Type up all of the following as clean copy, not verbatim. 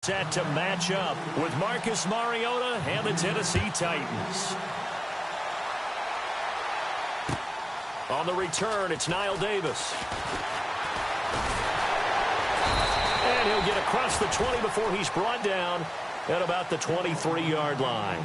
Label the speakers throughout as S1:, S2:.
S1: Set to match up with Marcus Mariota and the Tennessee Titans. On the return, it's Niall Davis. And he'll get across the 20 before he's brought down at about the 23-yard line.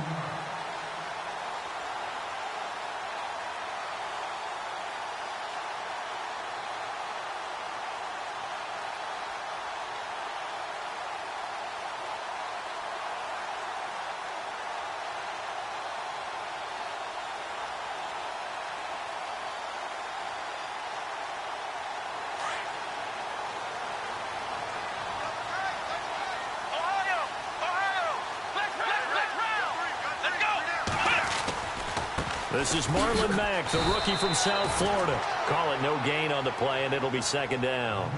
S1: This is Marlon Mack, the rookie from South Florida. Call it no gain on the play, and it'll be second down.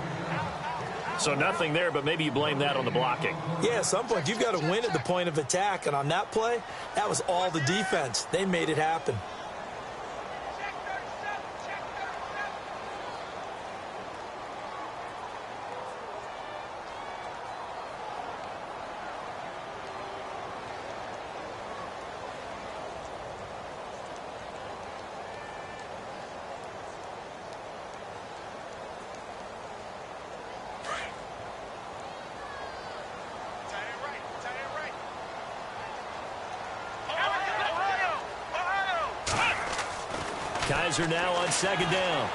S1: So nothing there, but maybe you blame that on the blocking.
S2: Yeah, at some point you've got to win at the point of attack, and on that play, that was all the defense. They made it happen.
S1: Kaiser now on second down.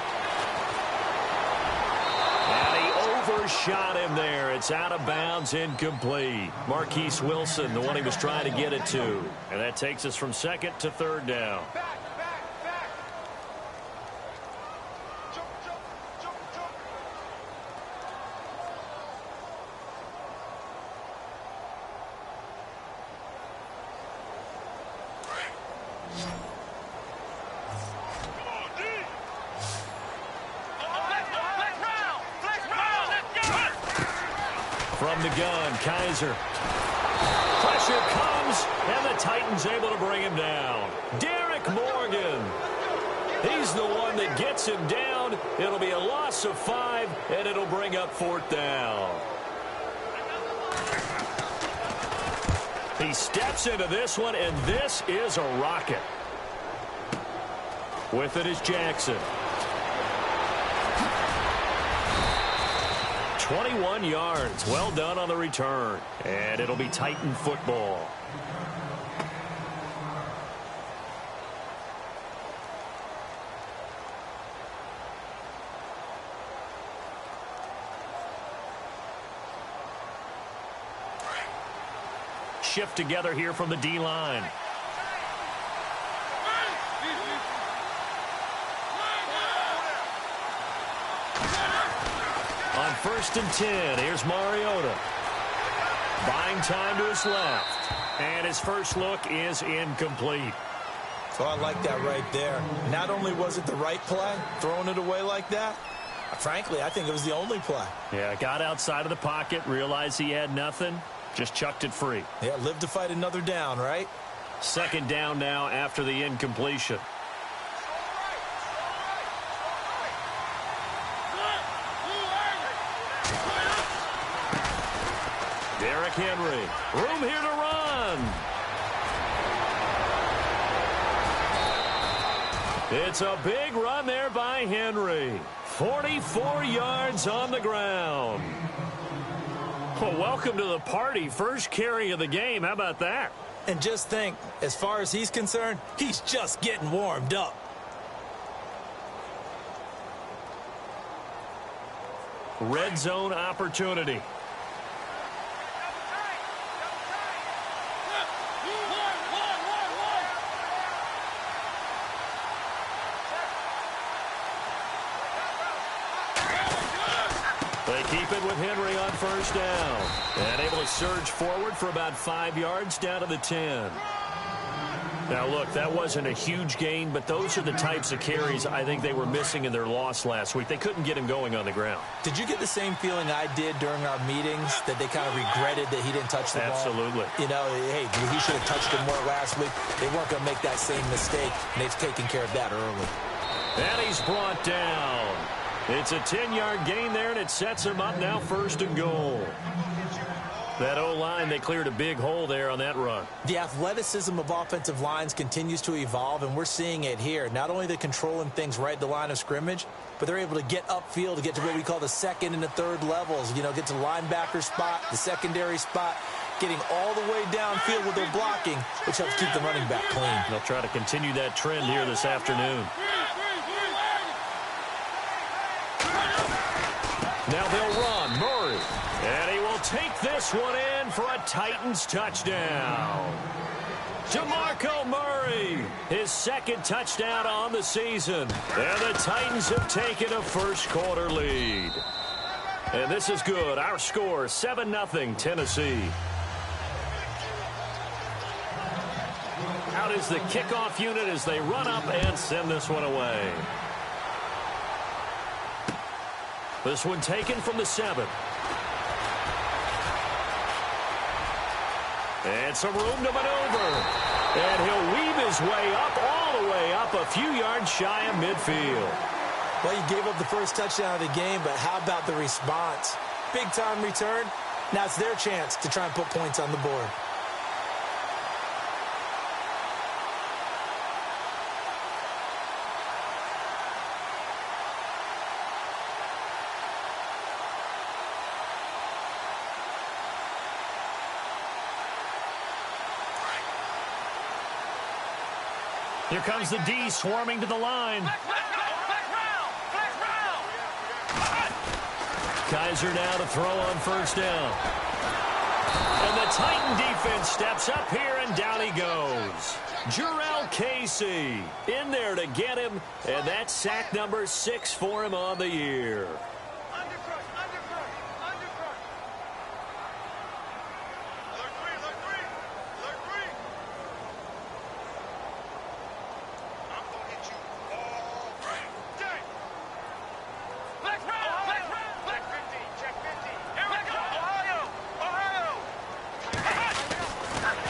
S1: And he overshot him there. It's out of bounds, incomplete. Marquise Wilson, the one he was trying to get it to. And that takes us from second to third down. From the gun, Kaiser. Pressure comes, and the Titans able to bring him down. Derek Morgan. He's the one that gets him down. It'll be a loss of 5, and it'll bring up fourth down. He steps into this one, and this is a rocket. With it is Jackson. 21 yards. Well done on the return. And it'll be Titan football. Shift together here from the D-line. On 1st and 10, here's Mariota. Buying time to his left. And his first look is incomplete.
S2: So I like that right there. Not only was it the right play, throwing it away like that, frankly, I think it was the only play.
S1: Yeah, got outside of the pocket, realized he had nothing, just chucked it free.
S2: Yeah, live to fight another down, right?
S1: Second down now after the incompletion. Derrick Henry, room here to run. It's a big run there by Henry. 44 yards on the ground. Well, welcome to the party. First carry of the game. How about that?
S2: And just think, as far as he's concerned, he's just getting warmed up.
S1: Red zone opportunity. They keep it with Henry on first down. And able to surge forward for about 5 yards down to the 10. Now, look, that wasn't a huge gain, but those are the types of carries I think they were missing in their loss last week. They couldn't get him going on the ground.
S2: Did you get the same feeling I did during our meetings, that they kind of regretted that he didn't touch the ball?
S1: Absolutely.
S2: You know, hey, he should have touched it more last week. They weren't going to make that same mistake, and they've taken care of that early.
S1: And he's brought down. It's a 10-yard gain there, and it sets him up now 1st and goal. That O-line, they cleared a big hole there on that run.
S2: The athleticism of offensive lines continues to evolve, and we're seeing it here. Not only they're controlling things right at the line of scrimmage, but they're able to get upfield to get to what we call the second and the third levels. You know, get to the linebacker spot, the secondary spot, getting all the way downfield with their blocking, which helps keep the running back clean.
S1: They'll try to continue that trend here this afternoon. Now they'll run. Murray. And he will take this one in for a Titans touchdown. DeMarco Murray, his second touchdown on the season. And the Titans have taken a first-quarter lead. And this is good. Our score, 7-0 Tennessee. Out is the kickoff unit as they run up and send this one away. This one taken from the 7. And some room to maneuver. And he'll weave his way up, all the way up, a few yards shy of midfield.
S2: Well, you gave up the first touchdown of the game, but how about the response? Big-time return. Now it's their chance to try and put points on the board.
S1: Here comes the D swarming to the line. Kaiser now to throw on first down. And the Titan defense steps up here, and down he goes. Jarrell Casey in there to get him, and that's sack number 6 for him on the year.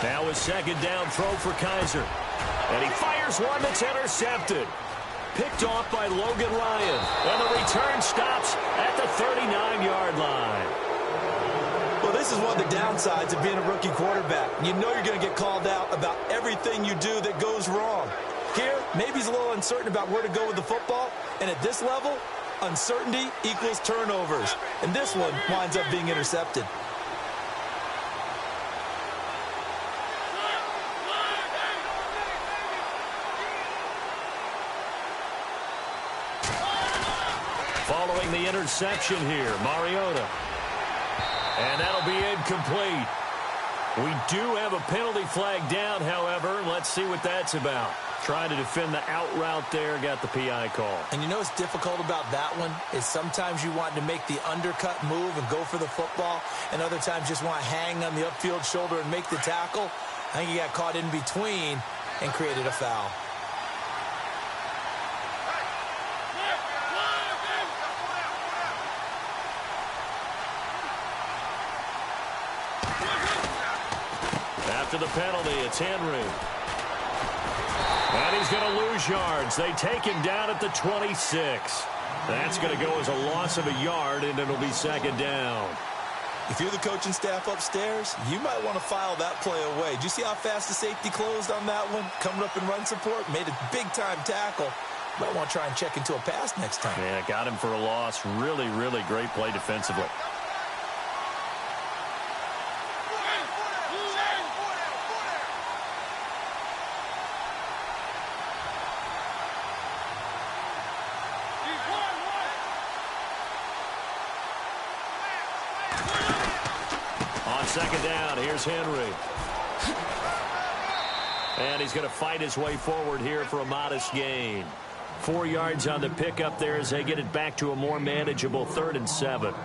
S1: Now a second down throw for Kaiser. And he fires one that's intercepted. Picked off by Logan Ryan. And the return stops at the 39-yard line.
S2: Well, this is one of the downsides of being a rookie quarterback. You know you're going to get called out about everything you do that goes wrong. Here, maybe he's a little uncertain about where to go with the football. And at this level, uncertainty equals turnovers. And this one winds up being intercepted.
S1: Following the interception here, Mariota. And that'll be incomplete. We do have a penalty flag down, however. Let's see what that's about. Trying to defend the out route there, got the PI call.
S2: And you know what's difficult about that one is sometimes you want to make the undercut move and go for the football, and other times just want to hang on the upfield shoulder and make the tackle. I think he got caught in between and created a foul.
S1: After the penalty, it's Henry. And he's going to lose yards. They take him down at the 26. That's going to go as a loss of a yard, and it'll be second down.
S2: If you're the coaching staff upstairs, you might want to file that play away. Did you see how fast the safety closed on that one? Coming up in run support, made a big-time tackle. Might want to try and check into a pass next time.
S1: Yeah, got him for a loss. Really, really great play defensively. Second down, here's Henry. And he's going to fight his way forward here for a modest gain. 4 yards on the pickup there as they get it back to a more manageable 3rd and 7.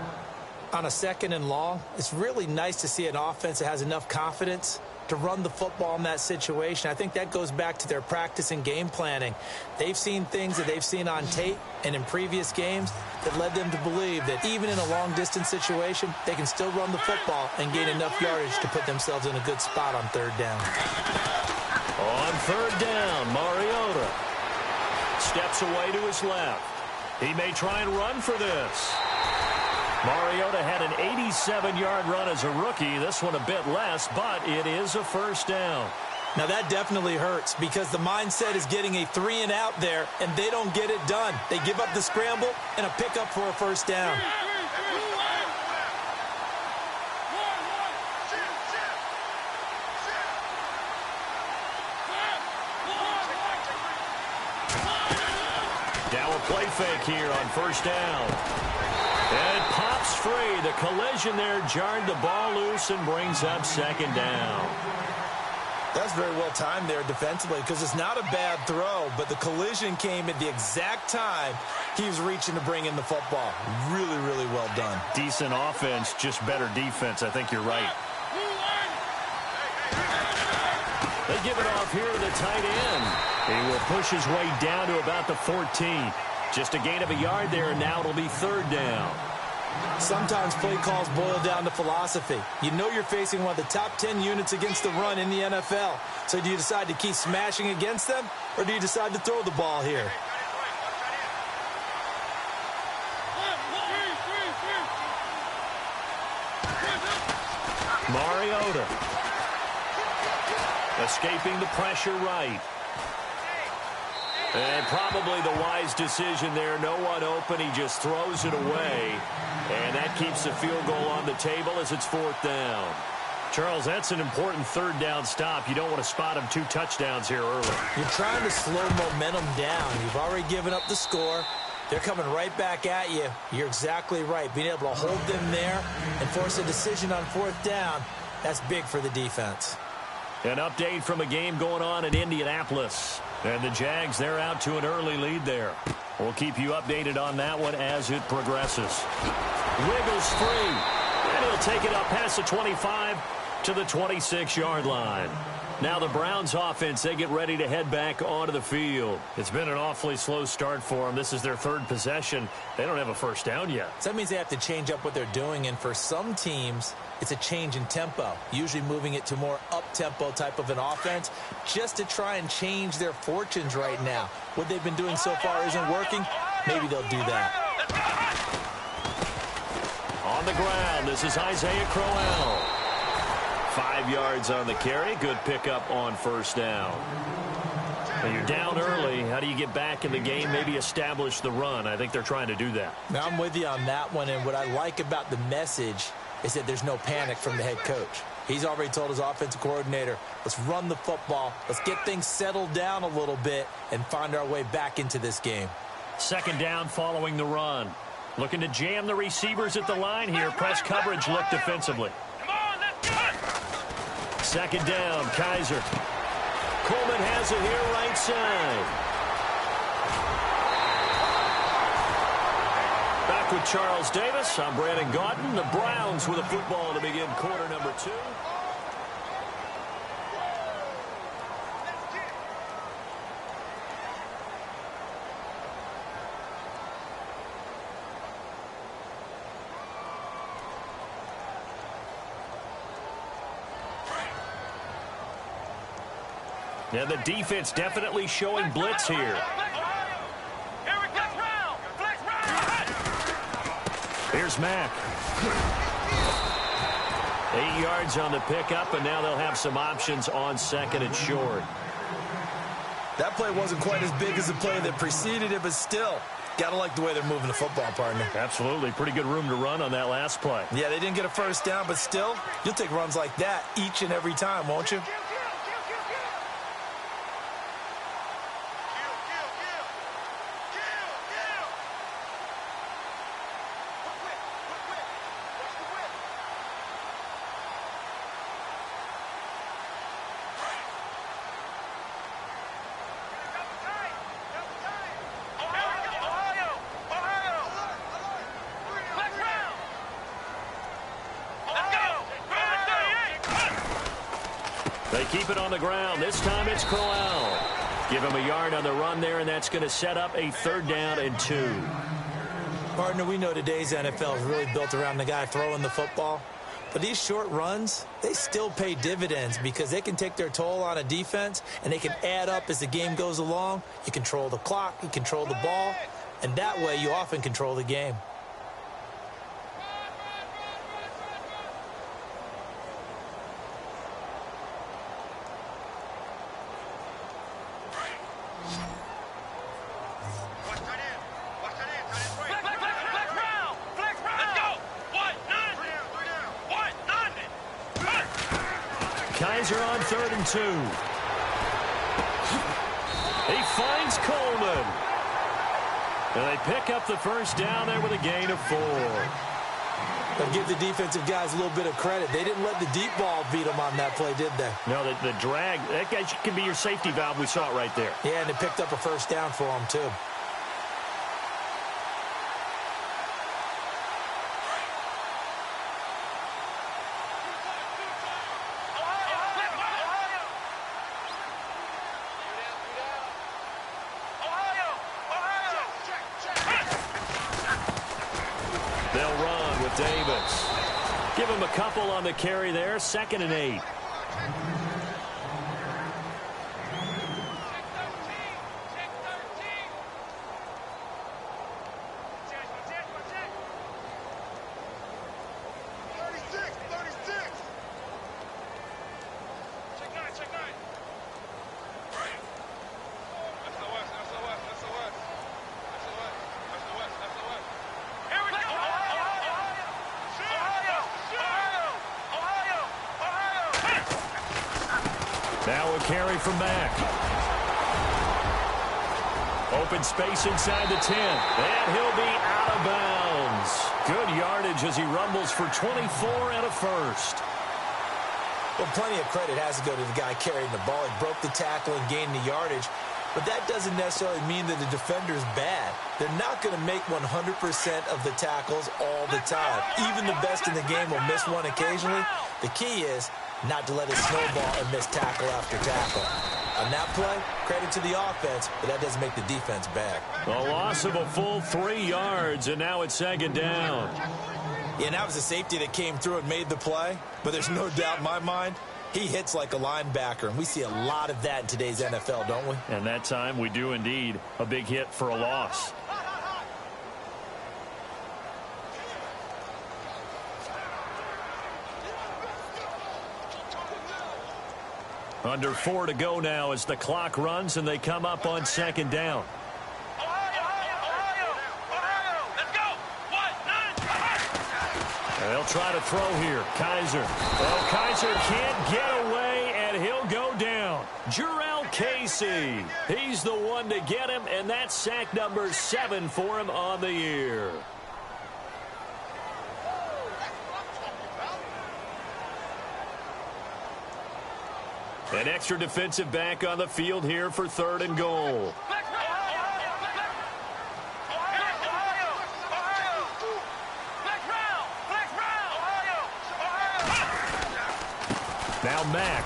S2: On a 2nd and long, it's really nice to see an offense that has enough confidence to run the football in that situation. I think that goes back to their practice and game planning. They've seen things that they've seen on tape and in previous games that led them to believe that even in a long-distance situation, they can still run the football and gain enough yardage to put themselves in a good spot on 3rd down.
S1: On 3rd down, Mariota steps away to his left. He may try and run for this. Mariota had an 87-yard run as a rookie. This one a bit less, but it is a first down.
S2: Now, that definitely hurts because the mindset is getting a 3-and-out there, and they don't get it done. They give up the scramble and a pickup for a first down.
S1: Now a play fake here on first down. And it pops free. The collision there jarred the ball loose and brings up second down.
S2: That's very well timed there defensively because it's not a bad throw, but the collision came at the exact time he was reaching to bring in the football. Really, really well done.
S1: Decent offense, just better defense. I think you're right. They give it off here to the tight end. He will push his way down to about the 14. Just a gain of a yard there, and now it'll be third down.
S2: Sometimes play calls boil down to philosophy. You know you're facing one of the top 10 units against the run in the NFL. So do you decide to keep smashing against them, or do you decide to throw the ball here?
S1: Mariota. Escaping the pressure right. And probably the wise decision there. No one open. He just throws it away. And that keeps the field goal on the table as it's fourth down. Charles, that's an important third down stop. You don't want to spot him 2 touchdowns here early.
S2: You're trying to slow momentum down. You've already given up the score. They're coming right back at you. You're exactly right. Being able to hold them there and force a decision on fourth down, that's big for the defense.
S1: An update from a game going on in Indianapolis. And the Jags, they're out to an early lead there. We'll keep you updated on that one as it progresses. Wiggles free. And he'll take it up past the 25 to the 26-yard line. Now the Browns offense, they get ready to head back onto the field. It's been an awfully slow start for them. This is their third possession. They don't have a first down yet.
S2: So that means they have to change up what they're doing, and for some teams, it's a change in tempo, usually moving it to more up-tempo type of an offense just to try and change their fortunes right now. What they've been doing so far isn't working. Maybe they'll do that.
S1: On the ground, this is Isaiah Crowell. 5 yards on the carry. Good pickup on first down. Now you're down early. How do you get back in the game? Maybe establish the run. I think they're trying to do that.
S2: Now I'm with you on that one, and what I like about the message is that there's no panic from the head coach. He's already told his offensive coordinator, let's run the football, let's get things settled down a little bit and find our way back into this game. Second down following the run. Looking to jam the receivers at the line here. Press coverage look defensively. Second down, Kaiser. Coleman has it here right side. Back with Charles Davis. I'm Brandon Gaudin. The Browns with a football to begin quarter number 2. Yeah, the defense definitely showing blitz here. Here's Mack. 8 yards on the pickup, and now they'll have some options on second and short. That play wasn't quite as big as the play that preceded it, but still, got to like the way they're moving the football, partner.
S1: Absolutely. Pretty good room to run on that last play.
S2: Yeah, they didn't get a first down, but still, you'll take runs like that each and every time, won't you?
S1: They keep it on the ground. This time it's Crowell. Give him a yard on the run there, and that's going to set up a third down and 2.
S2: Partner, we know today's NFL is really built around the guy throwing the football. But these short runs, they still pay dividends because they can take their toll on a defense, and they can add up as the game goes along. You control the clock, you control the ball, and that way you often control the game.
S1: Kaiser on 3rd and 2. He finds Coleman. And they pick up the first down there with a gain of 4.
S2: They'll give the defensive guys a little bit of credit. They didn't let the deep ball beat them on that play, did they?
S1: No, the drag, that guy can be your safety valve. We saw it right there.
S2: Yeah, and it picked up a first down for them, too.
S1: They'll run with Davis. Give him a couple on the carry there. 2nd and 8. Now a carry from Mack. Open space inside the 10. And he'll be out of bounds. Good yardage as he rumbles for 24 and a first.
S2: Well, plenty of credit has to go to the guy carrying the ball. He broke the tackle and gained the yardage. But that doesn't necessarily mean that the defender's bad. They're not going to make 100% of the tackles all the time. Even the best in the game will miss one occasionally. The key is not to let it snowball and miss tackle after tackle. On that play, credit to the offense, but that doesn't make the defense bad.
S1: A loss of a full 3 yards, and now it's 2nd down.
S2: Yeah, and that was a safety that came through and made the play, but there's no doubt in my mind, he hits like a linebacker, and we see a lot of that in today's NFL, don't we?
S1: And that time we do indeed. A big hit for a loss. Under 4 to go now as the clock runs and they come up on 2nd down. They'll try to throw here. Kaiser. Oh, Kaiser can't get away, and he'll go down. Jarrell Casey. He's the one to get him, and that's sack number 7 for him on the year. An extra defensive back on the field here for 3rd and goal. Now Mack.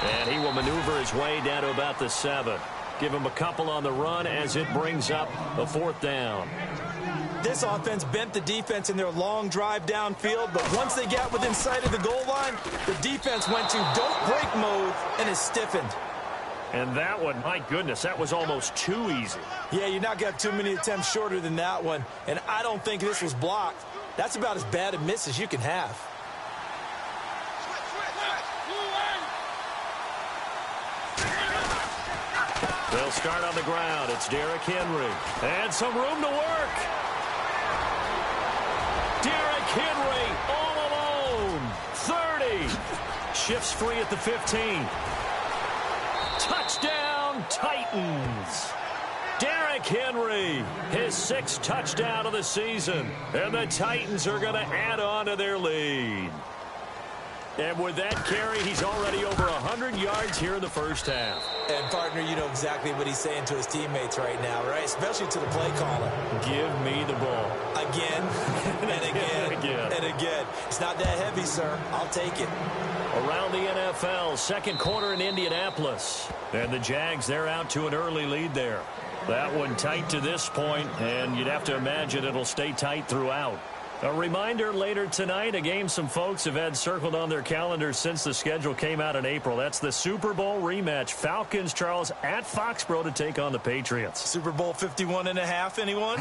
S1: And he will maneuver his way down to about the 7. Give him a couple on the run as it brings up a 4th down.
S2: This offense bent the defense in their long drive downfield, but once they got within sight of the goal line, the defense went to don't break mode and is stiffened.
S1: And that one, my goodness, that was almost too easy.
S2: Yeah, you're not going to have too many attempts shorter than that one, and I don't think this was blocked. That's about as bad a miss as you can have.
S1: They'll start on the ground. It's Derrick Henry. And some room to work. Derrick Henry all alone. 30. Shifts free at the 15. Touchdown, Titans. Derrick Henry, his 6th touchdown of the season. And the Titans are going to add on to their lead. And with that carry, he's already over 100 yards here in the first half.
S2: And, partner, you know exactly what he's saying to his teammates right now, right? Especially to the play caller.
S1: Give me the ball.
S2: Again, and again, and again. It's not that heavy, sir. I'll take it.
S1: Around the NFL, 2nd quarter in Indianapolis. And the Jags, they're out to an early lead there. That one tight to this point, and you'd have to imagine it'll stay tight throughout. A reminder later tonight, a game some folks have had circled on their calendars since the schedule came out in April. That's the Super Bowl rematch. Falcons, Charles, at Foxborough to take on the Patriots.
S2: Super Bowl 51.5, anyone?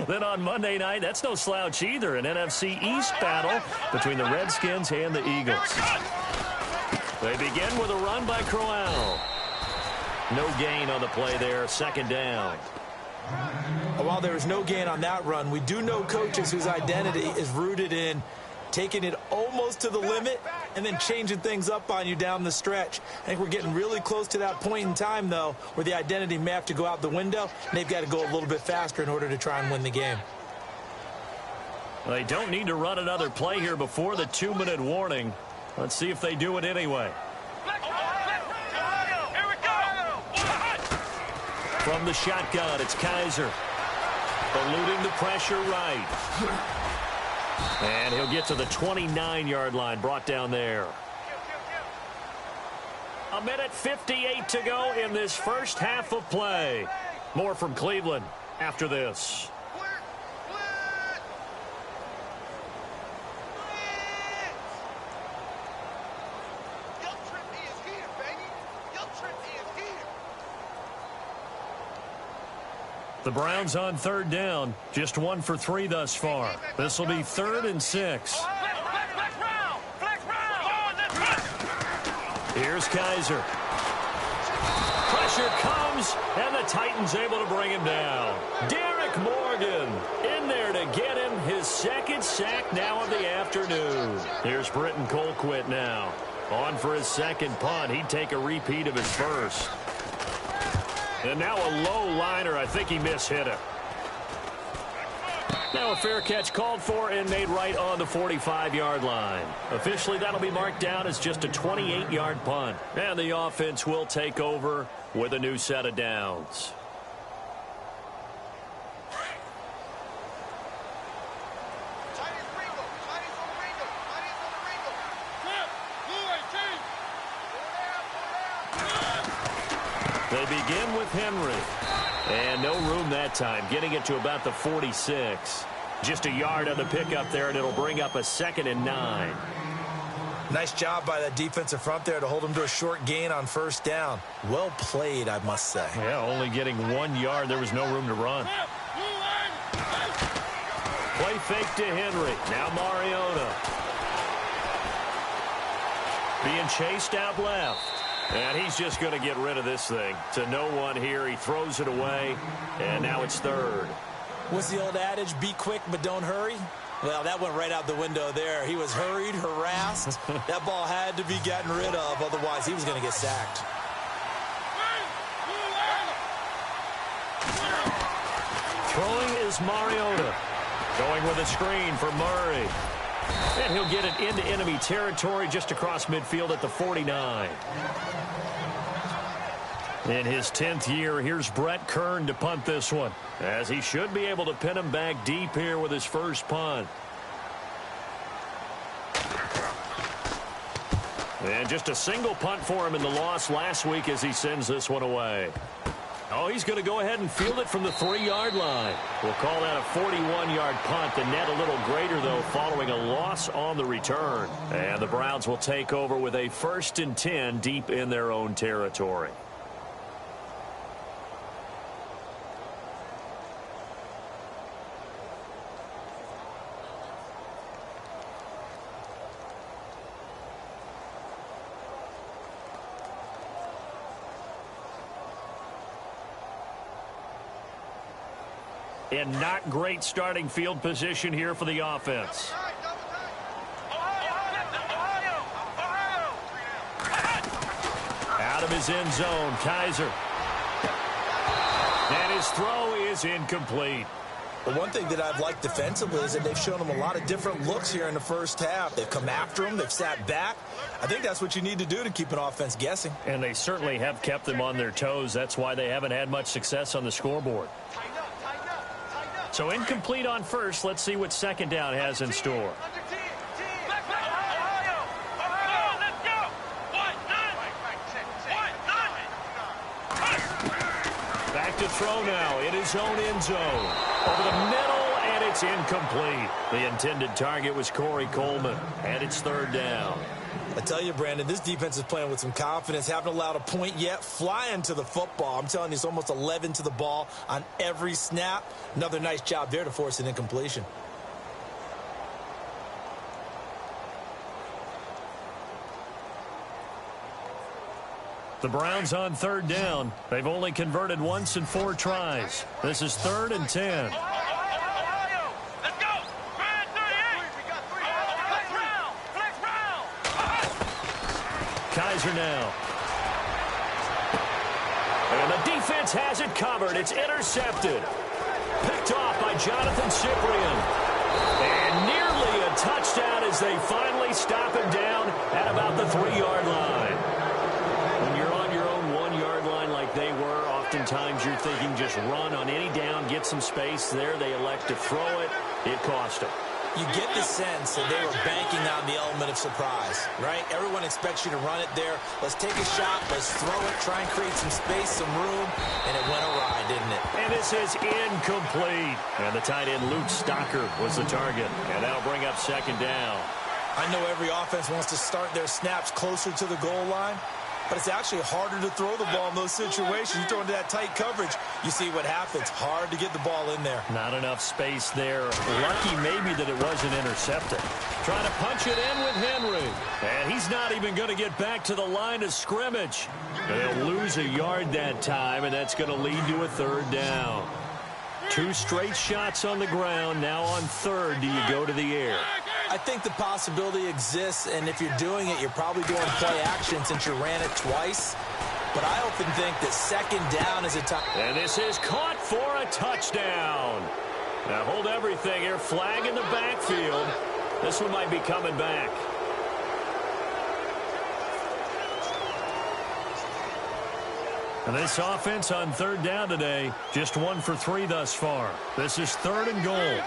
S1: Then on Monday night, that's no slouch either. An NFC East battle between the Redskins and the Eagles. They begin with a run by Crowell. No gain on the play there. 2nd down.
S2: While there is no gain on that run, we do know coaches whose identity is rooted in taking it almost to the limit and then changing things up on you down the stretch. I think we're getting really close to that point in time, though, where the identity may have to go out the window, and they've got to go a little bit faster in order to try and win the game.
S1: They don't need to run another play here before the 2-minute warning. Let's see if they do it anyway. From the shotgun, it's Kaiser. Eluding the pressure right. And he'll get to the 29-yard line, brought down there. 1:58 to go in this first half of play. More from Cleveland after this. The Browns on 3rd down, just 1 for 3 thus far. This will be 3rd and 6. Here's Kaiser. Pressure comes, and the Titans able to bring him down. Derek Morgan in there to get him his 2nd sack now of the afternoon. Here's Britton Colquitt now. On for his 2nd punt. He'd take a repeat of his 1st. And now a low liner. I think he mishit it. Now a fair catch called for and made right on the 45-yard line. Officially, that'll be marked down as just a 28-yard punt. And the offense will take over with a new set of downs. They begin with Henry. And no room that time, getting it to about the 46. Just a yard on the pickup there, and it'll bring up a 2nd and 9.
S2: Nice job by that defensive front there to hold him to a short gain on 1st down. Well played, I must say.
S1: Yeah, only getting 1 yard. There was no room to run. Play fake to Henry. Now Mariota. Being chased out left. And he's just going to get rid of this thing. To no one here. He throws it away. And now it's 3rd.
S2: What's the old adage? Be quick, but don't hurry? Well, that went right out the window there. He was hurried, harassed. That ball had to be gotten rid of. Otherwise, he was going to get sacked.
S1: Throwing is Mariota. Going with a screen for Murray. And he'll get it into enemy territory just across midfield at the 49. In his 10th year, here's Brett Kern to punt this one, as he should be able to pin him back deep here with his first punt. And just a single punt for him in the loss last week as he sends this one away. Oh, he's going to go ahead and field it from the 3-yard line. We'll call that a 41-yard punt. The net a little greater, though, following a loss on the return. And the Browns will take over with a 1st and 10 deep in their own territory. And not great starting field position here for the offense. Out of his end zone, Kaiser. And his throw is incomplete.
S2: The one thing that I've liked defensively is that they've shown him a lot of different looks here in the first half. They've come after him. They've sat back. I think that's what you need to do to keep an offense guessing.
S1: And they certainly have kept them on their toes. That's why they haven't had much success on the scoreboard. So incomplete on 1st. Let's see what 2nd down has in store. Back to throw now in his own end zone. Over the middle, and it's incomplete. The intended target was Corey Coleman, and it's 3rd down.
S2: I tell you, Brandon, this defense is playing with some confidence. Haven't allowed a point yet. Flying to the football. I'm telling you, it's almost 11 to the ball on every snap. Another nice job there to force an incompletion.
S1: The Browns on 3rd down. They've only converted once in 4 tries. This is 3rd and 10. Kaiser now. And the defense has it covered. It's intercepted. Picked off by Jonathan Cyprien. And nearly a touchdown as they finally stop him down at about the 3-yard line. When you're on your own 1-yard line like they were, oftentimes you're thinking just run on any down, get some space. There they elect to throw it. It cost them.
S2: You get the sense that they were banking on the element of surprise, right? Everyone expects you to run it there. Let's take a shot. Let's throw it. Try and create some space, some room. And it went awry, didn't it?
S1: And this is incomplete. And the tight end, Luke Stocker, was the target. And that'll bring up second down.
S2: I know every offense wants to start their snaps closer to the goal line, but it's actually harder to throw the ball in those situations. You throw into that tight coverage, you see what happens. Hard to get the ball in there.
S1: Not enough space there. Lucky maybe that it wasn't intercepted. Trying to punch it in with Henry. And he's not even going to get back to the line of scrimmage. They'll lose a yard that time, and that's going to lead to a third down. 2 straight shots on the ground. Now on third, do you go to the air?
S2: I think the possibility exists, and if you're doing it, you're probably doing play action since you ran it twice. But I often think that second down is a time.
S1: And this is caught for a touchdown. Now hold everything here. Flag in the backfield. This one might be coming back. And this offense on third down today, just 1 for 3 thus far. This is 3rd and goal.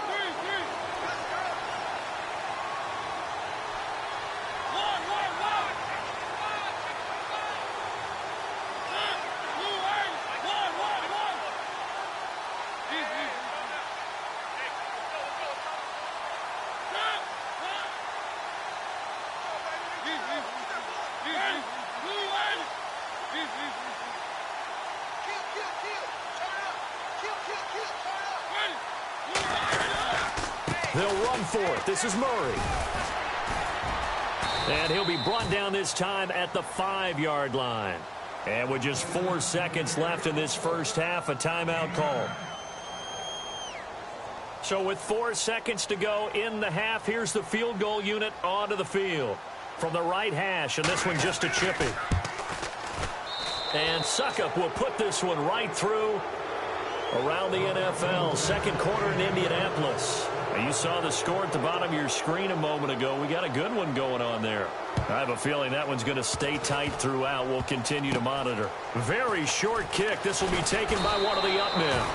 S1: They'll run for it. This is Murray. And he'll be brought down this time at the 5-yard line. And with just 4 seconds left in this first half, a timeout call. So with 4 seconds to go in the half, here's the field goal unit onto the field. From the right hash, and this one just a chippy. And Suckup will put this one right through around the NFL. Second quarter in Indianapolis. Now, you saw the score at the bottom of your screen a moment ago. We got a good one going on there. I have a feeling that one's going to stay tight throughout. We'll continue to monitor. Very short kick. This will be taken by one of the up men.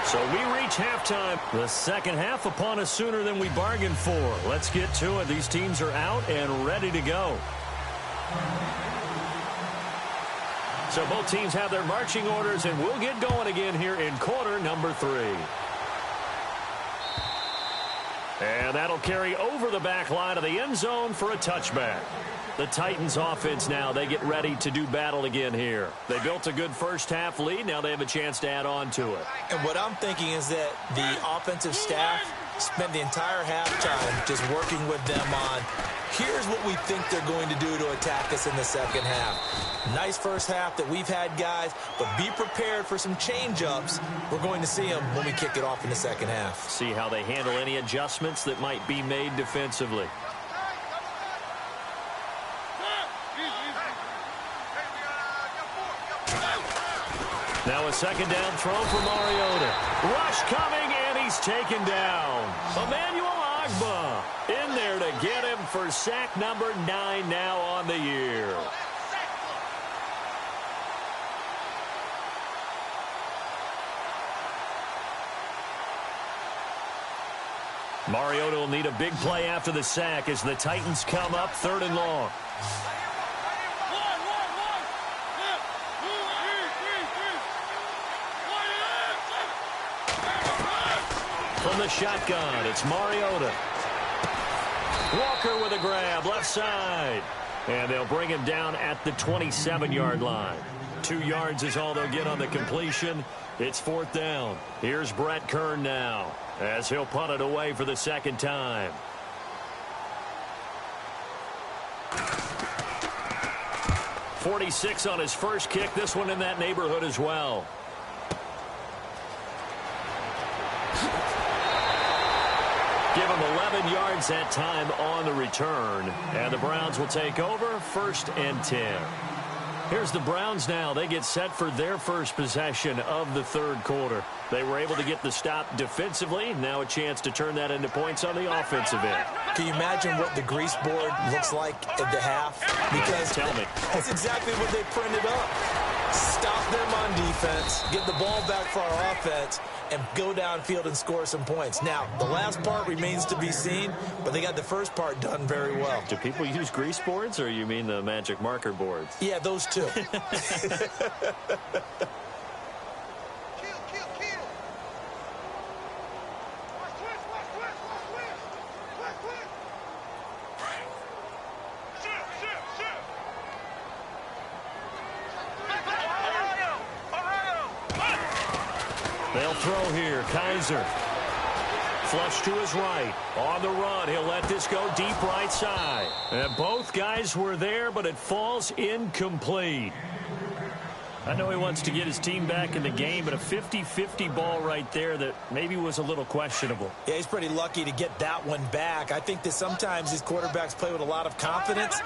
S1: So we reach halftime. The second half upon us sooner than we bargained for. Let's get to it. These teams are out and ready to go. So both teams have their marching orders, and we'll get going again here in quarter number 3. And that'll carry over the back line of the end zone for a touchback. The Titans offense now, they get ready to do battle again here. They built a good first half lead. Now they have a chance to add on to it.
S2: And what I'm thinking is that the offensive staff spent the entire halftime just working with them on, here's what we think they're going to do to attack us in the second half. Nice first half that we've had, guys, but be prepared for some change-ups. We're going to see them when we kick it off in the second half.
S1: See how they handle any adjustments that might be made defensively. Now a second down throw for Mariota. Rush coming, and he's taken down. Emmanuel Agba in there to get him for sack number 9 now on the year. Mariota will need a big play after the sack as the Titans come up 3rd and long. From the shotgun, it's Mariota. Walker with a grab, left side. And they'll bring him down at the 27-yard line. 2 yards is all they'll get on the completion. It's 4th down. Here's Brett Kern now as he'll punt it away for the second time. .46 on his first kick. This one in that neighborhood as well. give him 11 yards that time on the return. And the Browns will take over 1st and 10. Here's the Browns now. They get set for their first possession of the third quarter. They were able to get the stop defensively. Now a chance to turn that into points on the offensive end.
S2: Can you imagine what the grease board looks like at the half? Because
S1: tell me.
S2: That's exactly what they printed up. Stop them on defense, get the ball back for our offense, and go downfield and score some points. Now, the last part remains to be seen, but they got the first part done very well.
S1: Do people use grease boards, or you mean the magic marker boards?
S2: Yeah, those two.
S1: They'll throw here. Kaiser. Flush to his right. On the run. He'll let this go deep right side. And both guys were there, but it falls incomplete. I know he wants to get his team back in the game, but a 50-50 ball right there that maybe was a little questionable.
S2: Yeah, he's pretty lucky to get that one back. I think that sometimes these quarterbacks play with a lot of confidence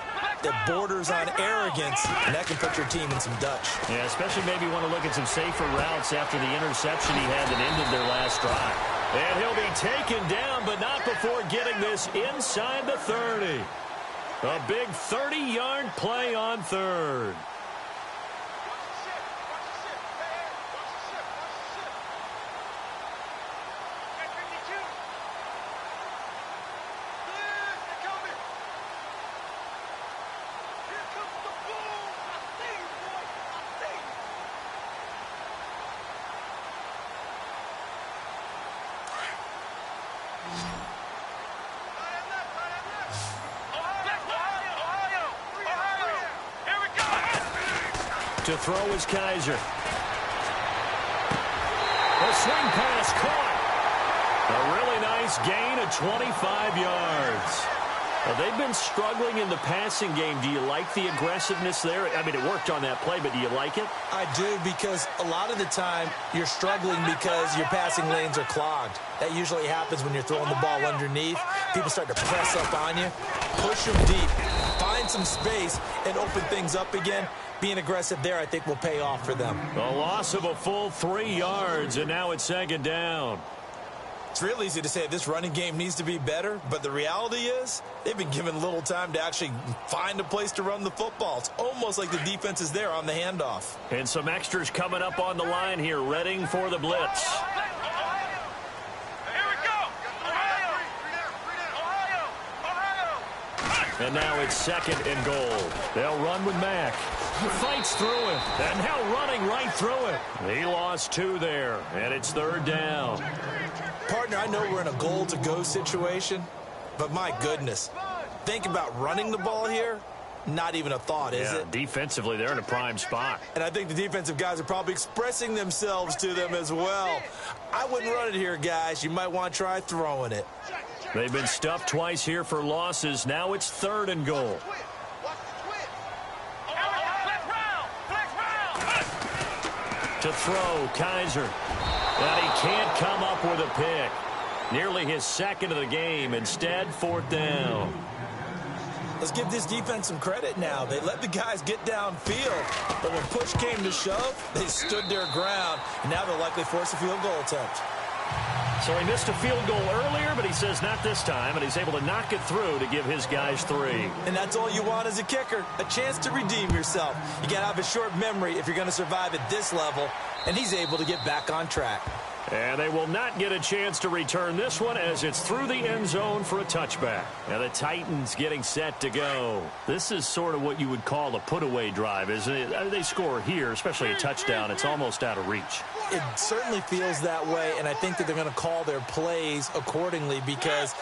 S2: that borders on arrogance, and that can put your team in some Dutch.
S1: Yeah, especially maybe want to look at some safer routes after the interception he had that ended their last drive. And he'll be taken down, but not before getting this inside the 30. A big 30-yard play on third. To throw is Kaiser. A swing pass caught. A really nice gain of 25 yards. Well, they've been struggling in the passing game. Do you like the aggressiveness there? I mean, it worked on that play, but do you like it?
S2: I do, because a lot of the time you're struggling because your passing lanes are clogged. That usually happens when you're throwing the ball underneath. People start to press up on you. Push them deep. Find some space and open things up again. Being aggressive there, I think, will pay off for them.
S1: A loss of a full 3 yards, and now it's 2nd down.
S2: It's real easy to say this running game needs to be better, but the reality is they've been given little time to actually find a place to run the football. It's almost like the defense is there on the handoff.
S1: And some extras coming up on the line here, readying for the blitz. And now it's 2nd and goal. They'll run with Mack. Fights through it, and now running right through it. He lost 2 there, and it's 3rd down.
S2: Partner, I know we're in a goal-to-go situation, but my goodness, think about running the ball here. Not even a thought, is it?
S1: Defensively, they're in a prime spot.
S2: And I think the defensive guys are probably expressing themselves to them as well. I wouldn't run it here, guys. You might want to try throwing it.
S1: They've been stuffed twice here for losses. Now it's 3rd and goal. To throw, Kaiser. And he can't come up with a pick. Nearly his 2nd of the game. Instead, 4th down.
S2: Let's give this defense some credit now. They let the guys get downfield, but when push came to shove, they stood their ground. Now they'll likely force a field goal attempt.
S1: So he missed a field goal earlier, but he says not this time, and he's able to knock it through to give his guys 3.
S2: And that's all you want as a kicker, a chance to redeem yourself. You got to have a short memory if you're going to survive at this level, and he's able to get back on track.
S1: And they will not get a chance to return this one as it's through the end zone for a touchback. Now the Titans getting set to go. This is sort of what you would call a put-away drive, isn't it? They score here, especially a touchdown. It's almost out of reach.
S2: It certainly feels that way, and I think that they're going to call their plays accordingly, because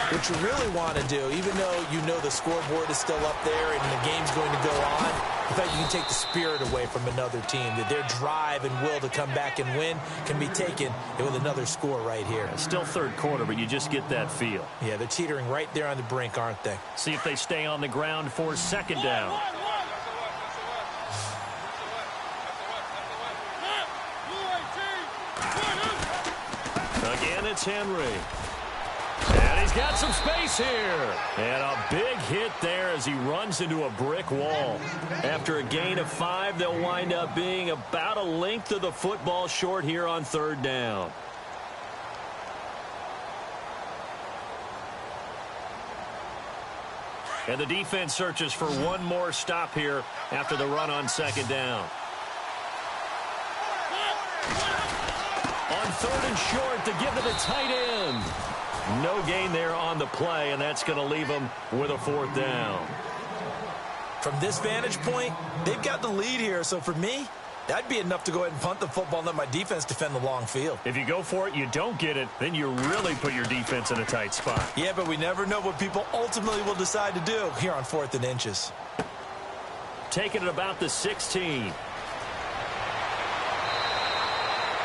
S2: what you really want to do, even though you know the scoreboard is still up there and the game's going to go on, in fact, you can take the spirit away from another team, that their drive and will to come back and win can be taken with another score right here.
S1: It's still 3rd quarter, but you just get that feel.
S2: Yeah, they're teetering right there on the brink, aren't they?
S1: See if they stay on the ground for 2nd down. Again, it's Henry. And he's got some space here. And a big hit there as he runs into a brick wall. After a gain of 5, they'll wind up being about a length of the football short here on 3rd down. And the defense searches for one more stop here after the run on 2nd down. On 3rd and short to give to the tight end. No gain there on the play, and that's going to leave them with a 4th down.
S2: From this vantage point, they've got the lead here, so for me, that'd be enough to go ahead and punt the football and let my defense defend the long field.
S1: If you go for it, you don't get it, then you really put your defense in a tight spot.
S2: Yeah, but we never know what people ultimately will decide to do here on 4th and inches.
S1: Taking it about the 16.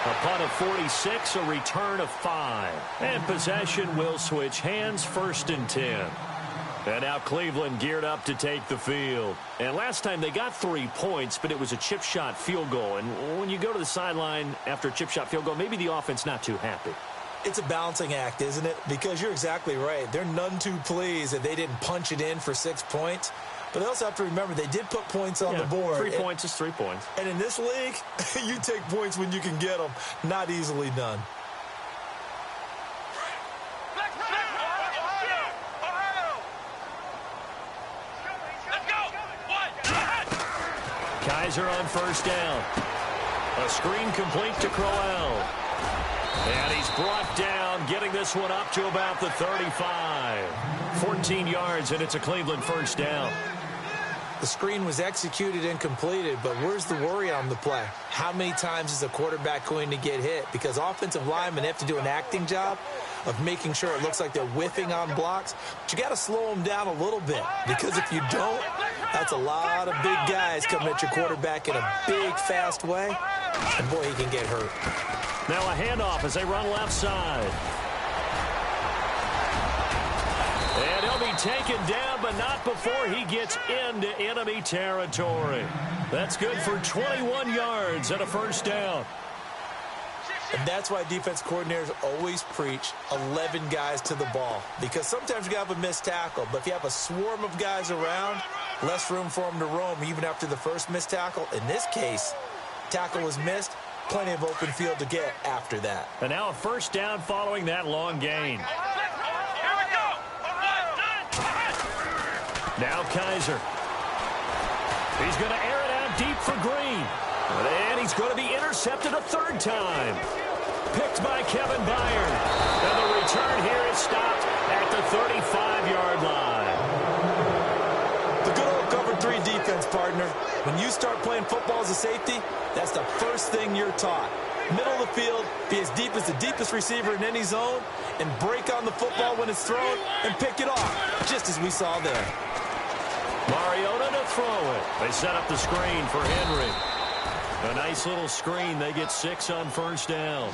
S1: A punt of 46, a return of 5. And possession will switch hands, 1st and 10. And now Cleveland geared up to take the field. And last time they got 3 points, but it was a chip shot field goal. And when you go to the sideline after a chip shot field goal, maybe the offense not too happy.
S2: It's a balancing act, isn't it? Because you're exactly right. They're none too pleased that they didn't punch it in for 6 points. But they also have to remember they did put points on the board.
S1: 3 points is 3 points.
S2: And in this league, you take points when you can get them. Not easily done.
S1: Kaiser on 1st down. A screen complete to Crowell. And he's brought down, getting this one up to about the 35. 14 yards, and it's a Cleveland 1st down.
S2: The screen was executed and completed, but where's the worry on the play? How many times is a quarterback going to get hit? Because offensive linemen have to do an acting job of making sure it looks like they're whiffing on blocks. But you got to slow them down a little bit, because if you don't, that's a lot of big guys coming at your quarterback in a big, fast way. And, boy, he can get hurt.
S1: Now a handoff as they run left side. And he'll be taken down, but not before he gets into enemy territory. That's good for 21 yards and a 1st down.
S2: And that's why defense coordinators always preach 11 guys to the ball. Because sometimes you have a missed tackle, but if you have a swarm of guys around, less room for them to roam even after the first missed tackle. In this case, tackle was missed, plenty of open field to get after that.
S1: And now a 1st down following that long gain. Now Kaiser. He's going to air it out deep for Green. And he's going to be intercepted a 3rd time. Picked by Kevin Byard. And the return here is stopped at the 35-yard line.
S2: The good old cover 3 defense, partner. When you start playing football as a safety, that's the first thing you're taught. Middle of the field, be as deep as the deepest receiver in any zone, and break on the football when it's thrown and pick it off, just as we saw there.
S1: Mariota to throw it. They set up the screen for Henry. A nice little screen. They get 6 on 1st down.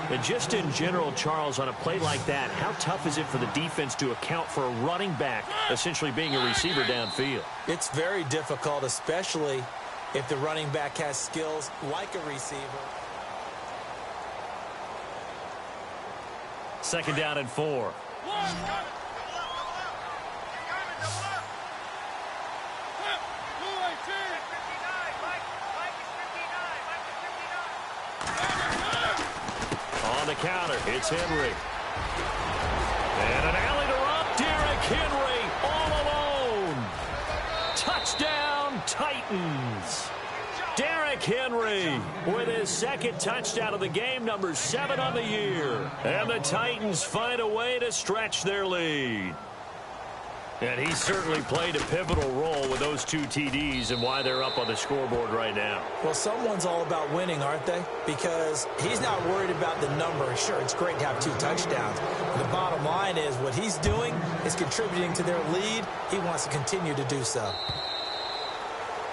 S1: And just in general, Charles, on a play like that, how tough is it for the defense to account for a running back essentially being a receiver downfield?
S2: It's very difficult, especially if the running back has skills like a receiver.
S1: 2nd down and 4. On the counter, it's Henry. And an alley to Rob. Derrick Henry all alone. Touchdown, Titans. Derrick Henry with his 2nd touchdown of the game, number 7 on the year. And the Titans find a way to stretch their lead. And he certainly played a pivotal role with those 2 TDs and why they're up on the scoreboard right now.
S2: Well, someone's all about winning, aren't they? Because he's not worried about the number. Sure, it's great to have 2 touchdowns. The bottom line is what he's doing is contributing to their lead. He wants to continue to do so.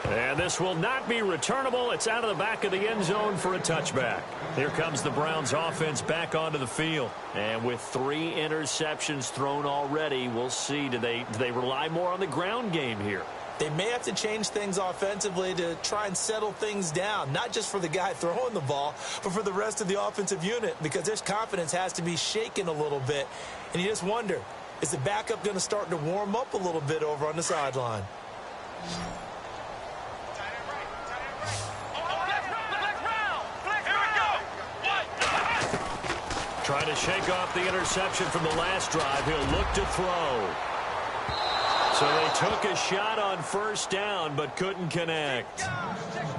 S1: And this will not be returnable. It's out of the back of the end zone for a touchback. Here comes the Browns offense back onto the field. And with 3 interceptions thrown already, we'll see. Do they rely more on the ground game here?
S2: They may have to change things offensively to try and settle things down, not just for the guy throwing the ball, but for the rest of the offensive unit, because their confidence has to be shaken a little bit. And you just wonder, Is the backup going to start to warm up a little bit over on the sideline?
S1: Trying to shake off the interception from the last drive. He'll look to throw. So they took a shot on first down, but couldn't connect.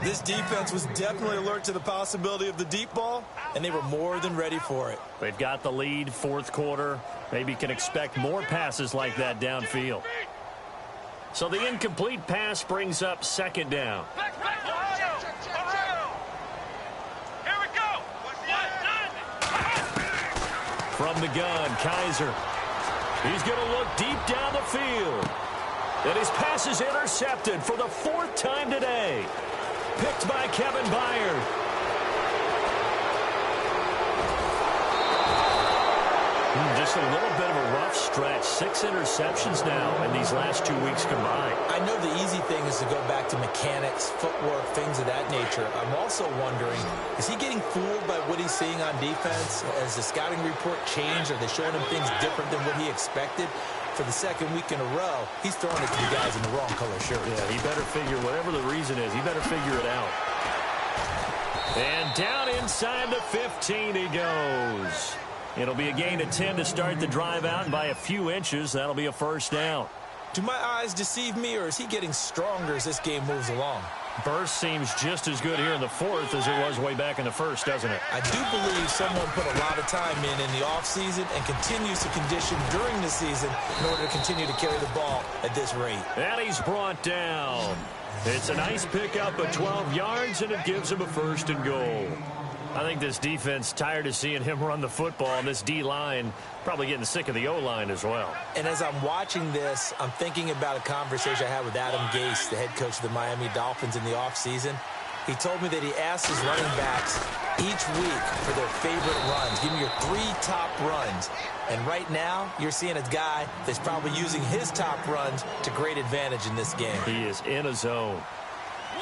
S2: This defense was definitely alert to the possibility of the deep ball, and they were more than ready for it.
S1: They've got the lead, fourth quarter. Maybe can expect more passes like that downfield. So the incomplete pass brings up second down. From the gun, Kaiser. He's going to look deep down the field. And his pass is intercepted for the fourth time today. Picked by Kevin Byard. Just a little bit of a rough stretch. 6 interceptions now in these last 2 weeks combined.
S2: I know the easy thing is to go back to mechanics, footwork, things of that nature. I'm also wondering, is he getting fooled by what he's seeing on defense? Has the scouting report changed? Are they showing him things different than what he expected? For the second week in a row, he's throwing it to the guys in the wrong color shirt.
S1: Yeah, he better figure, whatever the reason is, he better figure it out. And down inside the 15 he goes. It'll be a gain of 10 to start the drive out, and by a few inches, that'll be a first down.
S2: Do my eyes deceive me, or is he getting stronger as this game moves along?
S1: Burst seems just as good here in the fourth as it was way back in the first, doesn't it?
S2: I do believe someone put a lot of time in the offseason and continues to condition during the season in order to continue to carry the ball at this rate.
S1: And he's brought down. It's a nice pickup of 12 yards, and it gives him a first and goal. I think this defense tired of seeing him run the football, and this D-line probably getting sick of the O-line as well.
S2: And as I'm watching this, I'm thinking about a conversation I had with Adam Gase, the head coach of the Miami Dolphins in the offseason. He told me that he asked his running backs each week for their favorite runs. Give me your 3 top runs. And right now, you're seeing a guy that's probably using his top runs to great advantage in this game.
S1: He is in a zone.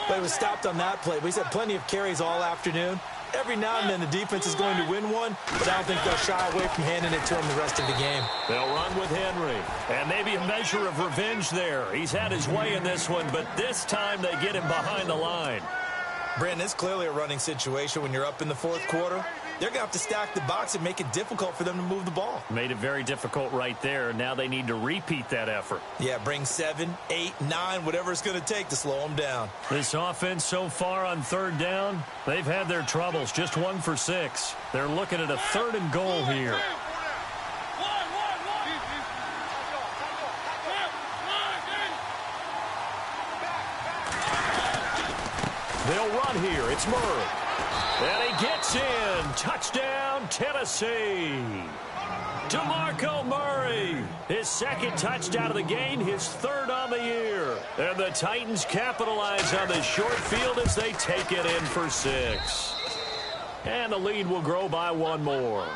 S2: But he was stopped on that play. But he's had plenty of carries all afternoon. Every now and then the defense is going to win one, but I don't think they'll shy away from handing it to him the rest of the game.
S1: They'll run with Henry. And maybe a measure of revenge there. He's had his way in this one, but this time they get him behind the line.
S2: Brandon, it's clearly a running situation when you're up in the fourth quarter. They're going to have to stack the box and make it difficult for them to move the ball.
S1: Made it very difficult right there. Now they need to repeat that effort.
S2: Yeah, bring 7, 8, 9, whatever it's going to take to slow them down.
S1: This offense so far on third down, they've had their troubles. Just 1 for 6. They're looking at a 3rd and goal here. They'll run here. It's Murray. And he gets in. Touchdown, Tennessee. DeMarco Murray, his 2nd touchdown of the game, his 3rd on the year. And the Titans capitalize on the short field as they take it in for 6. And the lead will grow by 1 more.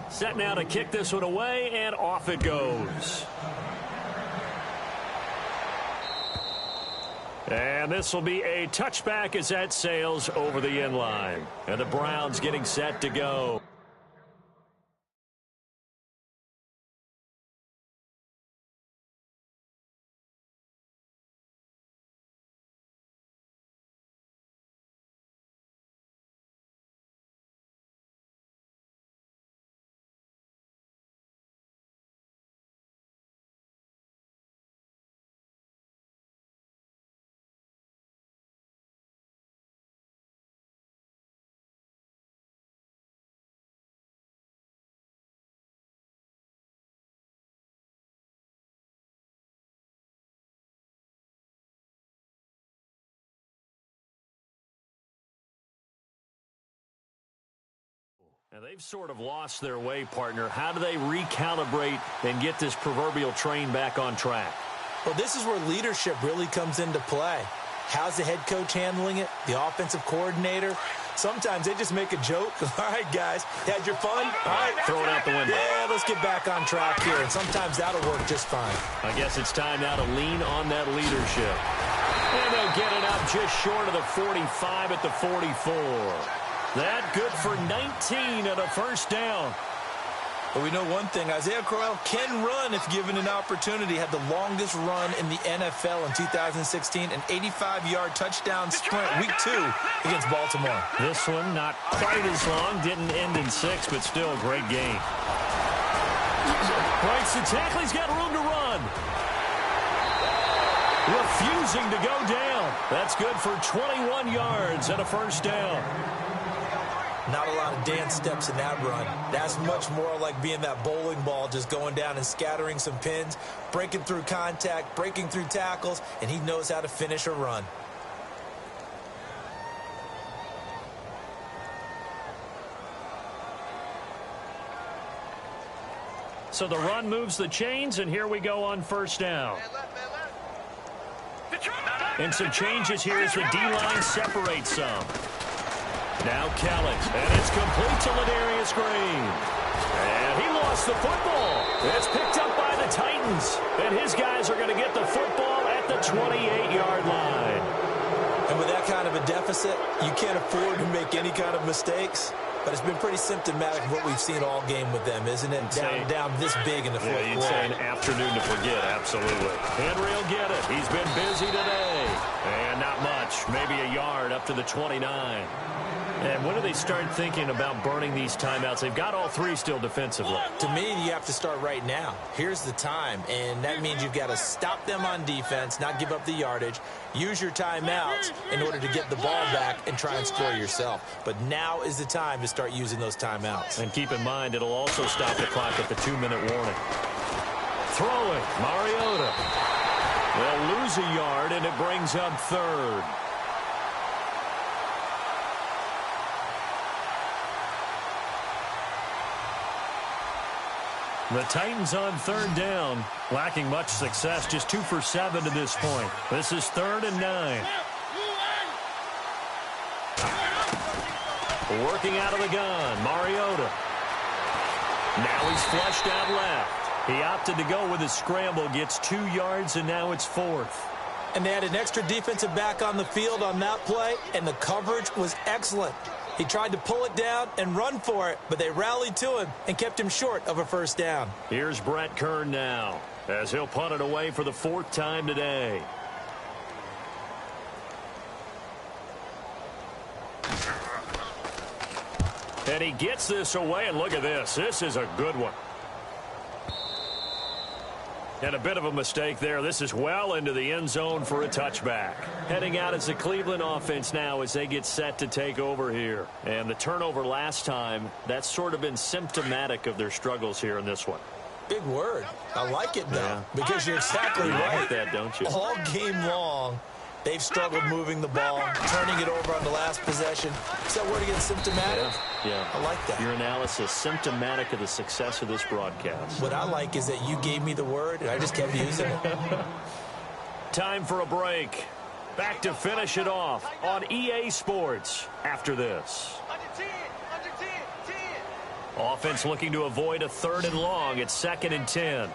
S1: Set now to kick this one away, and off it goes. And this will be a touchback as that sails over the end line. And the Browns getting set to go. And they've sort of lost their way, partner. How do they recalibrate and get this proverbial train back on track?
S2: Well, this is where leadership really comes into play. How's the head coach handling it? The offensive coordinator? Sometimes they just make a joke. All right, guys, had your fun? All right.
S1: Throw it out the window.
S2: Yeah, let's get back on track here. And sometimes that'll work just fine.
S1: I guess it's time now to lean on that leadership. And they'll get it up just short of the 45 at the 44. That good for 19 and a first down.
S2: But we know one thing, Isaiah Crowell can run if given an opportunity. Had the longest run in the NFL in 2016, an 85-yard touchdown sprint, week 2 against Baltimore.
S1: This one not quite as long, didn't end in 6, but still a great game. Breaks the tackle, he's got room to run. Refusing to go down. That's good for 21 yards and a first down.
S2: Not a lot of dance steps in that run. That's much more like being that bowling ball, just going down and scattering some pins, breaking through contact, breaking through tackles, and he knows how to finish a run.
S1: So the run moves the chains, and here we go on first down. And some changes here as the D-line separates some. Now Kelly, and it's complete to Ladarius Green. And he lost the football. It's picked up by the Titans. And his guys are going to get the football at the 28-yard line.
S2: And with that kind of a deficit, you can't afford to make any kind of mistakes. But it's been pretty symptomatic of what we've seen all game with them, isn't it? Down this big in the fourth quarter.
S1: You'd say an afternoon to forget, absolutely. Henry will get it. He's been busy today. And not much, maybe a yard up to the 29. And when do they start thinking about burning these timeouts? They've got all 3 still defensively.
S2: To me, you have to start right now. Here's the time, and that means you've got to stop them on defense, not give up the yardage, use your timeouts in order to get the ball back and try and score yourself. But now is the time to start using those timeouts.
S1: And keep in mind, it'll also stop the clock at the 2-minute warning. Throwing, Mariota. They'll lose a yard, and it brings up 3rd. The Titans on 3rd down, lacking much success, just 2 for 7 to this point. This is 3rd and 9. Working out of the gun, Mariota. Now he's flushed out left. He opted to go with his scramble, gets 2 yards, and now it's 4th.
S2: And they had an extra defensive back on the field on that play, and the coverage was excellent. He tried to pull it down and run for it, but they rallied to him and kept him short of a first down.
S1: Here's Brett Kern now, as he'll punt it away for the 4th time today. And he gets this away, and look at this. This is a good one. And a bit of a mistake there. This is well into the end zone for a touchback. Heading out as the Cleveland offense now as they get set to take over here. And the turnover last time, that's sort of been symptomatic of their struggles here in this one.
S2: Big word. I like it, though, because you're exactly right.
S1: You like that, don't you?
S2: All game long, they've struggled moving the ball, turning it over on the last possession. Is that word again, symptomatic?
S1: Yeah.
S2: I like that.
S1: Your analysis, symptomatic of the success of this broadcast.
S2: What I like is that you gave me the word, and I just kept using it.
S1: Time for a break. Back to finish it off on EA Sports after this. Offense looking to avoid a 3rd and long. It's 2nd and 10.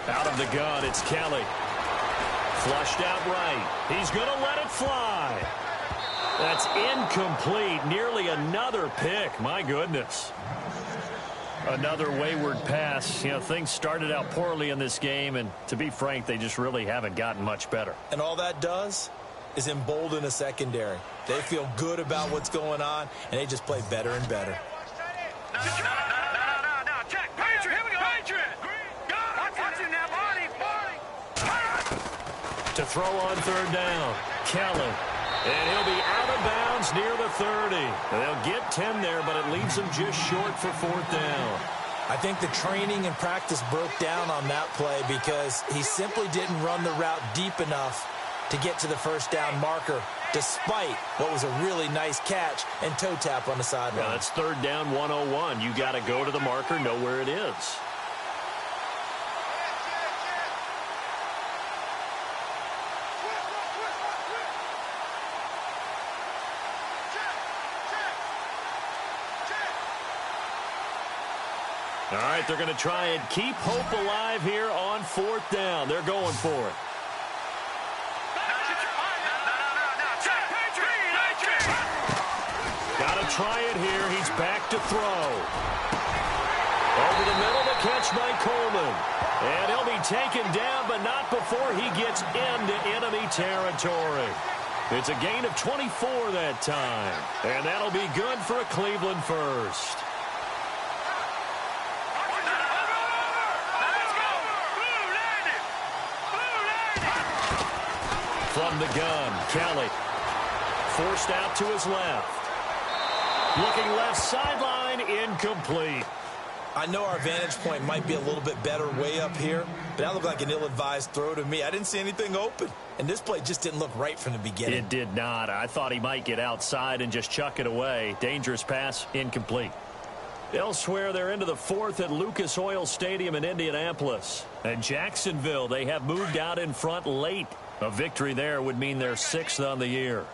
S1: Out of the gun, it's Kelly. Flushed out right. He's going to let it fly. That's incomplete. Nearly another pick. My goodness. Another wayward pass. You know, things started out poorly in this game, and to be frank, they just really haven't gotten much better.
S2: And all that does is embolden a secondary. They feel good about what's going on, and they just play better and better.
S1: To throw on 3rd down, Kelly. And he'll be out of bounds near the 30. They'll get 10 there, but it leaves them just short for 4th down.
S2: I think the training and practice broke down on that play because he simply didn't run the route deep enough to get to the first down marker, despite what was a really nice catch and toe tap on the sideline.
S1: Yeah, that's 3rd down 101. You got to go to the marker, know where it is. All right, they're going to try and keep hope alive here on 4th down. They're going for it. try it here. He's back to throw. Over the middle, the catch by Coleman. And he'll be taken down, but not before he gets into enemy territory. It's a gain of 24 that time. And that'll be good for a Cleveland first. From the gun, Kelly. Forced out to his left. Looking left sideline, incomplete.
S2: I know our vantage point might be a little bit better way up here, but that looked like an ill-advised throw to me. I didn't see anything open, and this play just didn't look right from the beginning.
S1: It did not. I thought he might get outside and just chuck it away. Dangerous pass, incomplete. Elsewhere, they're into the fourth at Lucas Oil Stadium in Indianapolis. And Jacksonville, they have moved out in front late. A victory there would mean they're 6th on the year.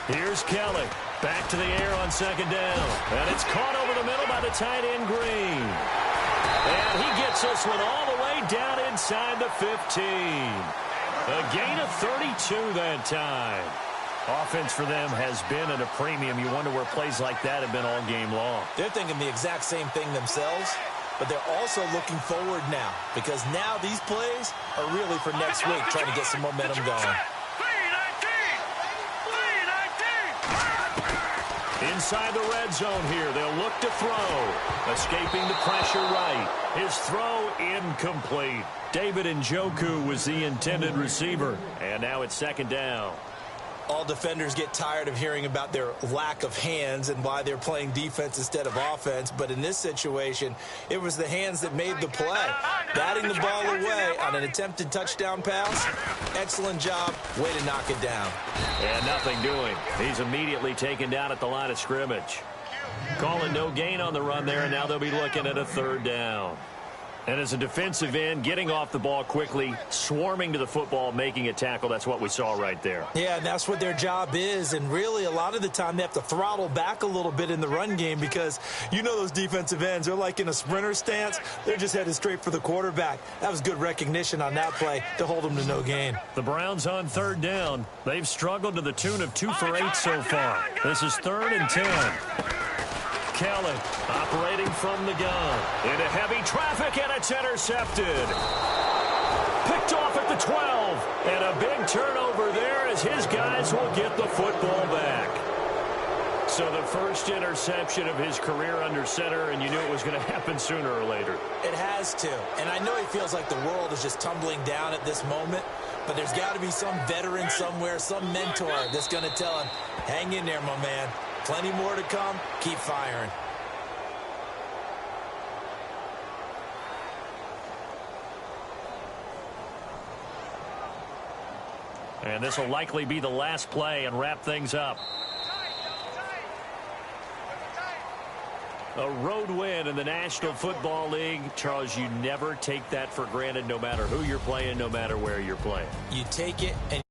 S1: Here's Kelly. Back to the air on second down. And it's caught over the middle by the tight end, Green. And he gets this one all the way down inside the 15. A gain of 32 that time. Offense for them has been at a premium. You wonder where plays like that have been all game long.
S2: They're thinking the exact same thing themselves, but they're also looking forward now because now these plays are really for next week, trying to get some momentum going.
S1: Inside the red zone here, they'll look to throw. Escaping the pressure right. His throw incomplete. David Njoku was the intended receiver, and now it's second down.
S2: All defenders get tired of hearing about their lack of hands and why they're playing defense instead of offense. But in this situation, it was the hands that made the play. Batting the ball away on an attempted touchdown pass. Excellent job. Way to knock it down.
S1: And nothing doing. He's immediately taken down at the line of scrimmage. Calling no gain on the run there, and now they'll be looking at a third down. And as a defensive end, getting off the ball quickly, swarming to the football, making a tackle, that's what we saw right there.
S2: Yeah, and that's what their job is. And really, a lot of the time, they have to throttle back a little bit in the run game because you know those defensive ends, they're like in a sprinter stance. They're just headed straight for the quarterback. That was good recognition on that play to hold them to no gain.
S1: The Browns on third down. They've struggled to the tune of 2 for 8 so far. This is 3rd and 10. Kelly operating from the gun. Into heavy traffic, and it's intercepted. Picked off at the 12. And a big turnover there as his guys will get the football back. So the first interception of his career under center, and you knew it was going to happen sooner or later.
S2: It has to. And I know he feels like the world is just tumbling down at this moment, but there's got to be some veteran somewhere, some mentor that's going to tell him, hang in there, my man. Plenty more to come. Keep firing.
S1: And this will likely be the last play and wrap things up. A road win in the National Football League. Charles, you never take that for granted no matter who you're playing, no matter where you're playing.
S2: You take it and